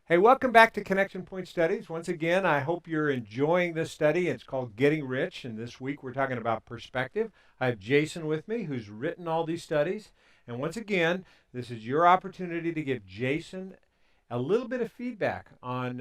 Hey, welcome back to Connection Point Studies. Once again, I hope you're enjoying this study. It's called Getting Rich, and this week we're talking about perspective. I have Jason with me, who's written all these studies. And once again, this is your opportunity to give Jason a little bit of feedback on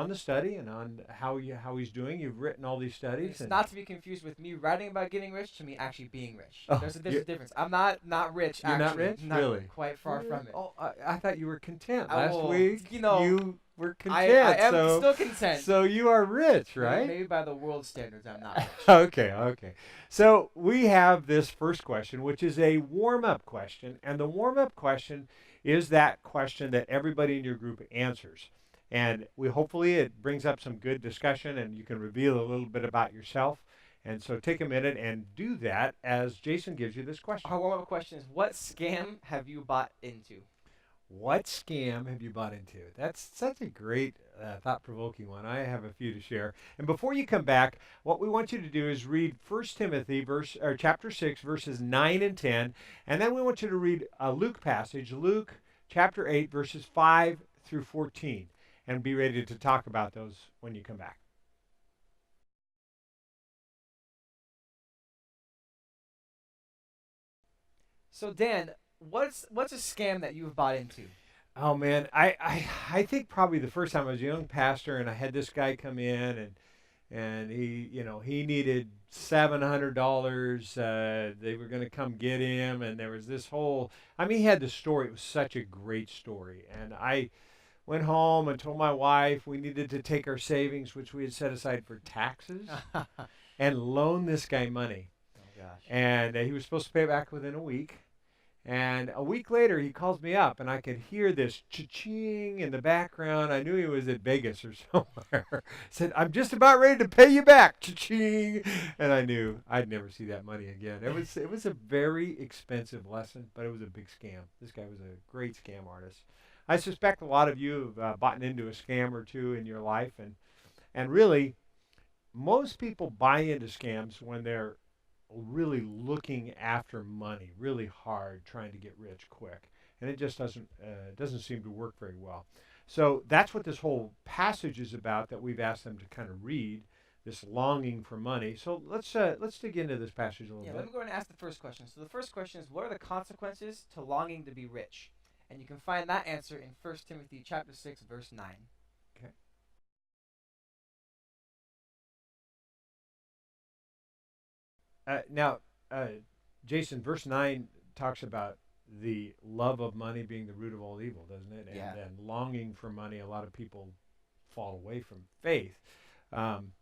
the study and on how he's doing. You've written all these And studies, it's and not to be confused with me writing about getting rich to me actually being rich. oh, There's a difference. I'm not rich you're not actually. rich, Not really? quite far Really? from it. Oh, I thought you were content. I Last will. week you were I content, am so still content. so you are rich, right? Maybe by the world standards, I'm not rich. Okay, okay. So we have this first question, which is a warm up question. And the warm up question is that question that everybody in your group answers. And we hopefully it brings up some good discussion and you can reveal a little bit about yourself. And so take a minute and do that as Jason gives you this question. Our warm-up question is: what scam have you bought into? What scam have you bought into? That's such a great, thought-provoking one. I have a few to share. And before you come back, what we want you to do is read First Timothy chapter 6, verses 9 and 10, and then we want you to read a Luke passage, Luke chapter 8, verses 5 through 14, and be ready to talk about those when you come back. So Dan, what's a scam that you've bought into? Oh man, I think probably the first time I was a young pastor and I had this guy come in and he needed $700. They were going to come get him, and there was this whole. I mean, he had the story. It was such a great story, and I went home and told my wife we needed to take our savings, which we had set aside for taxes, Oh and loan this guy money. gosh. And he was supposed to pay it back within a week. And a week later, he calls me up, and I could hear this cha-ching in the background. I knew he was at Vegas or somewhere. Said, "I'm just about ready to pay you back, cha-ching," and I knew I'd never see that money again. It was a very expensive lesson, but it was a big scam. This guy was a great scam artist. I suspect a lot of you have bought into a scam or two in your life, and really, most people buy into scams when they're really looking after money really hard, trying to get rich quick, and it just doesn't seem to work very well. So that's what this whole passage is about that we've asked them to kind of read, this longing for money. So let's dig into this passage a little Yeah, let bit. me go ahead and ask the first question. So the first question is: what are the consequences to longing to be rich? And you can find that answer in First Timothy chapter 6, verse 9. Okay. Now, uh, Jason, verse 9 talks about the love of money being the root of all evil, doesn't it? And Yeah. then longing for money, a lot of people fall away from faith. Um,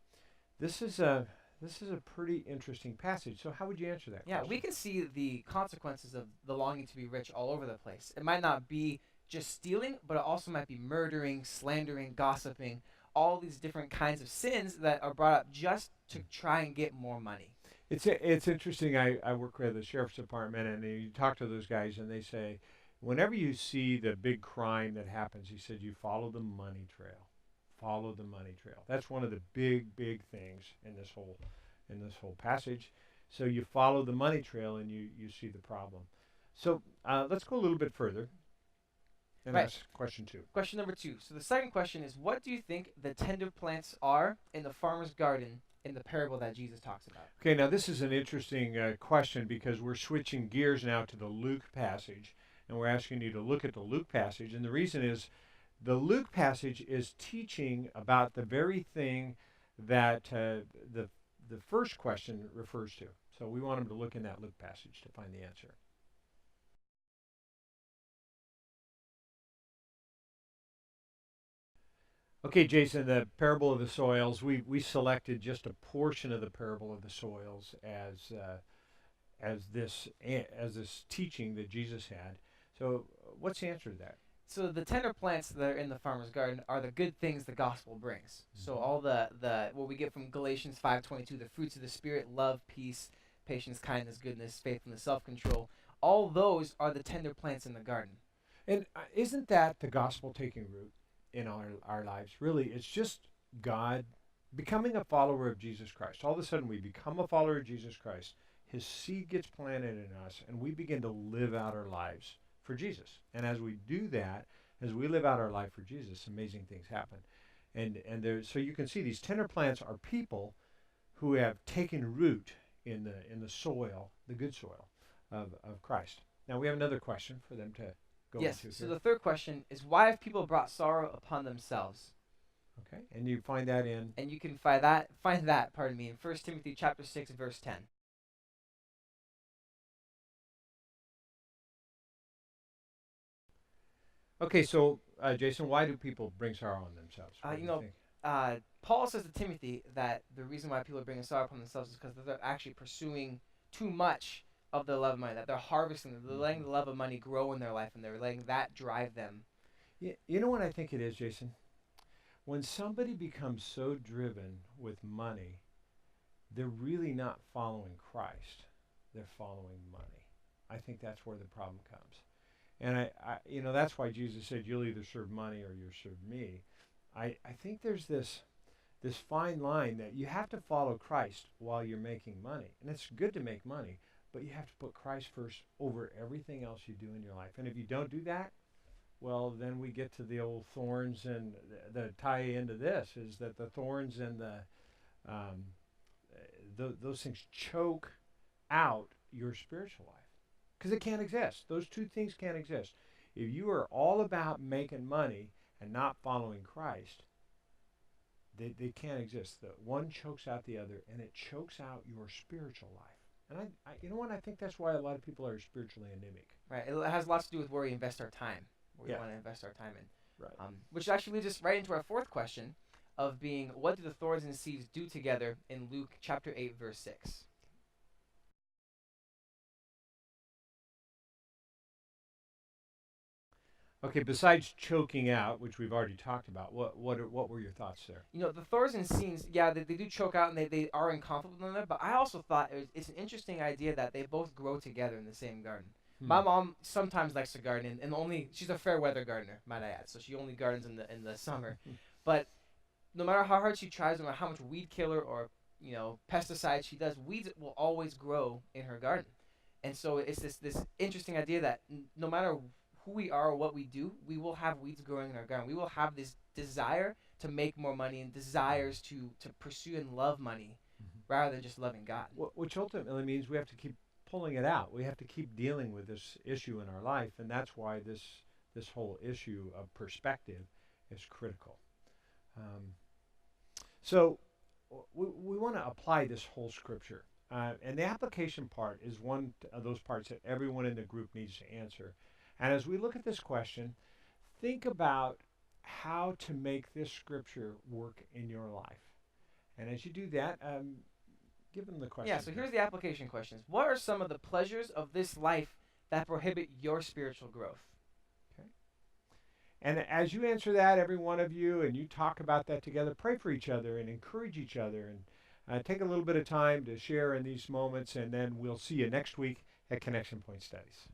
this is a this is a pretty interesting passage. So how would you answer that Yeah, we question? can see the consequences of the longing to be rich all over the place. It might not be just stealing, but it also might be murdering, slandering, gossiping, all these different kinds of sins that are brought up just to try and get more money. It's interesting. I work with the sheriff's department, and you talk to those guys, and they say, whenever you see the big crime that happens, he said, you follow the money trail. Follow the money trail. That's one of the big things in this whole passage. So you follow the money trail, and you see the problem. So let's go a little bit further and Right. ask question two. Question number 2. So the second question is: what do you think the tender plants are in the farmer's garden in the parable that Jesus talks about? Okay, now this is an interesting question because we're switching gears now to the Luke passage, and we're asking you to look at the Luke passage. And the reason is the Luke passage is teaching about the very thing that the first question refers to. So we want them to look in that Luke passage to find the answer. Okay, Jason, the parable of the soils. We selected just a portion of the parable of the soils as this teaching that Jesus had. So, what's the answer to that? So the tender plants that are in the farmer's garden are the good things the gospel brings. So Mm-hmm. all the what we get from Galatians 5:22, the fruits of the spirit, love, peace, patience, kindness, goodness, faithfulness, self-control, all those are the tender plants in the garden. And isn't that the gospel taking root in our lives? Really, it's just God becoming a follower of Jesus Christ. All of a sudden, we become a follower of Jesus Christ. His seed gets planted in us, and we begin to live out our lives for Jesus. And as we do that, As we live out our life for Jesus, amazing things happen. And there, so you can see these tender plants are people who have taken root in the soil, the good soil of Christ. Now we have another question for them to go Yes. into So here. the third question is, why have people brought sorrow upon themselves? Okay, and you find that in. And you can find that, pardon me, in 1 Timothy chapter 6 verse 10. Okay, so Jason, why do people bring sorrow on themselves? What do You you know, think? Paul says to Timothy that the reason why people are bringing sorrow upon themselves is because they're actually pursuing too much of the love of money, that they're harvesting, they're letting the love of money grow in their life, and they're letting that drive them. You know what I think it is, Jason? When somebody becomes so driven with money, they're really not following Christ. They're following money. I think that's where the problem comes. And that's why Jesus said, "You'll either serve money or you'll serve me." I think there's this fine line that you have to follow Christ while you're making money, and it's good to make money, but you have to put Christ first over everything else you do in your life. And if you don't do that, well, then we get to the old thorns, and the tie into this is that the thorns and um, those things choke out your spiritual life because it can't exist. Those two things can't exist. If you are all about making money and not following Christ, they can't exist. The one chokes out the other, and it chokes out your spiritual life. And you know what? I think that's why a lot of people are spiritually anemic. Right. It has lots to do with where we invest our time, where we Yeah. want to invest our time in. Right. Which actually leads us right into our fourth question of being, what do the thorns and seeds do together in Luke chapter 8, verse 6? Okay. Besides choking out, which we've already talked about, what were your thoughts there? The thorns and seeds, yeah, they do choke out and they are in conflict with one another, but I also thought it's an interesting idea that they both grow together in the same garden. Hmm. My mom sometimes likes to garden, and only she's a fair weather gardener, might I add. So she only gardens in the summer. But no matter how hard she tries, no matter how much weed killer or pesticides she does, weeds will always grow in her garden. And so it's this interesting idea that no matter who we are or what we do, we will have weeds growing in our garden. We will have this desire to make more money and desires to pursue and love money rather than just loving God. Which ultimately means we have to keep pulling it out. We have to keep dealing with this issue in our life, and that's why this whole issue of perspective is critical. Um, so we want to apply this whole scripture, and the application part is one of those parts that everyone in the group needs to answer. And as we look at this question, think about how to make this scripture work in your life. And as you do that, give them the question. Yeah, so here's the application questions. What are some of the pleasures of this life that prohibit your spiritual growth? Okay. And as you answer that, every one of you, and you talk about that together, pray for each other and encourage each other, and take a little bit of time to share in these moments, and then we'll see you next week at Connection Point Studies.